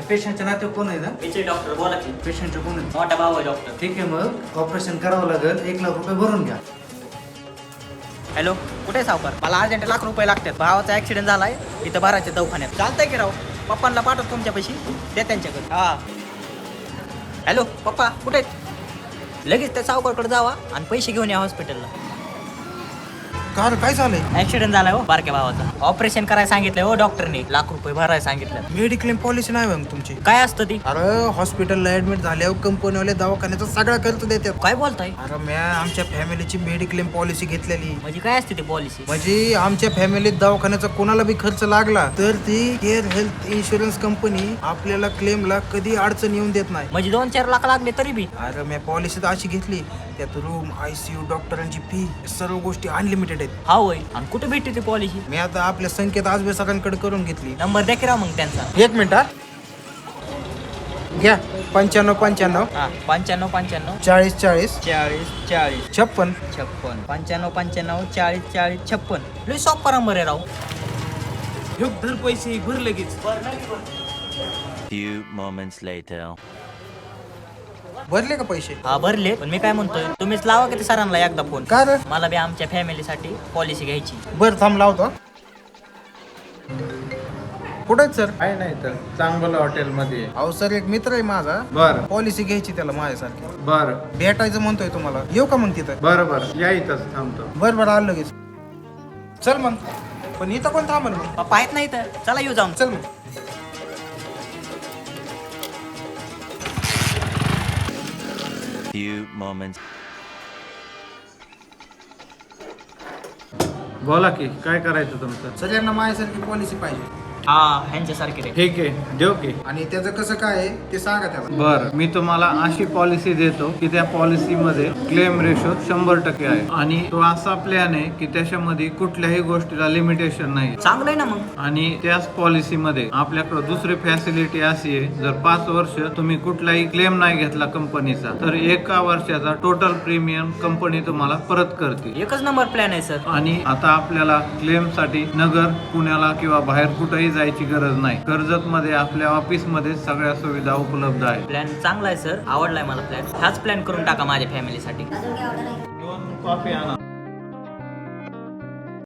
पेशंटच्या नाते कोण आहे ना? विजय डॉक्टर बोला की. पेशंटच्या कोण आहे? मोठा भाऊ आहे डॉक्टर. ठीक आहे, मग ऑपरेशन करावं लागेल. 1 लाख रुपये भरून घ्या. हॅलो, कुठे आहे सावकार? मला अर्जंट ₹1,00,000 लागतात. भावाचा ऍक्सिडेंट झालाय, इथं भरायच्या दवाखान्यात. चालतंय की राव? पप्पांना पाठवतो तुमच्या पैसे, द्या त्यांच्याकडे. हा. हॅलो पप्पा, कुठे आहेत? लगेच त्या सावकारकडे जावा आणि पैसे घेऊन या हॉस्पिटलला. काय झालंय? ऍक्सिडेंट झालाय हो बारक्या भावाचा. ऑपरेशन करायला सांगितलंय हो डॉक्टरने. ₹1,00,000 भरायला सांगितलं. मेडिक्लेम पॉलिसी नाही मग तुमची? काय असतं ती? अरे हॉस्पिटलला ऍडमिट झाल्यावर कंपनीवाले दवाखान्याचा सगळा खर्च देतात. काय बोलताय? अरे मी आमच्या फॅमिलीची मेडिक्लेम पॉलिसी घेतलेली. म्हणजे काय असते ती पॉलिसी? म्हणजे आमच्या फॅमिलीत दवाखान्याचा कोणाला बी खर्च लागला तर ती केअर हेल्थ इन्शुरन्स कंपनी आपल्याला क्लेमला कधी अडचण येऊन देत नाही. म्हणजे 2-4 लाख लागले तरी बी? अरे मी पॉलिसी अशी घेतली, त्यात रूम, ICU, डॉक्टरांची फी, सर्व गोष्टी अनलिमिटेड आहेत. हा होय. आणि कुठे भेटते ती पॉलिसी? मी आता आपल्या संकेत आजबेसकांकडे करून घेतली. नंबर द्या की राव मग त्यांचा. 1 मिनिट हा. घ्या 95 हा 95 95 40 40 40 40 56. 56 95 95 40 40 56. लय सोपा नंबर आहे राव. धर पैसे भर लगेच. Few moments later. भरले का पैसे? हा भरले. पण मी काय म्हणतोय, तुम्हीच लावा की ते सरांना एकदा फोन. का रे? मला बी आमच्या फॅमिलीसाठी पॉलिसी घ्यायची. बर थांब लावतो. कुठे सर? काय नाही तर चांगलं हॉटेलमध्ये. अहो सर, एक मित्र आहे माझा, बर पॉलिसी घ्यायची त्याला माझ्यासारखी. बर भेटायचं म्हणतोय तुम्हाला. येऊ का मग तिथं? बर बर या इथंच थांबतो. बरं आलं लगेच. चल मग. पण इथं कोण थांबल मग? पप्पा आहेत नाही तर चला येऊ जाऊन. चल मग. Few moments. बोला की काय करायचं तुमचं? सगळ्यांना माझ्यासारखी पॉलिसी पाहिजे. हा ह्यांच्यासारखे रे. ठीक आहे देऊ की. आणि त्याचं कसं काय आहे ते सांगा त्याला. बर मी तुम्हाला अशी पॉलिसी देतो की त्या पॉलिसीमध्ये क्लेम रेशो 100% आहे आणि तो असा प्लॅन आहे की त्याच्यामध्ये कुठल्याही गोष्टीला लिमिटेशन नाही. चांगलं आहे ना मग. आणि त्याच पॉलिसीमध्ये आपल्याकडे दुसरी फॅसिलिटी अशी आहे, जर 5 वर्ष तुम्ही कुठलाही क्लेम नाही घेतला कंपनीचा तर 1 वर्षाचा टोटल प्रीमियम कंपनी तुम्हाला परत करते. एकच नंबर प्लॅन आहे सर. आणि आता आपल्याला क्लेम साठी नगर, पुण्याला किंवा बाहेर कुठेही जायची गरज नाही. कर्जत मध्ये आपल्या ऑफिस मध्ये सगळ्या सुविधा उपलब्ध आहेत. प्लॅन चांगला आहे सर, आवडलाय मला प्लॅन. हाच प्लॅन करून टाका माझ्या फॅमिलीसाठी. 2 कॉफी आणा.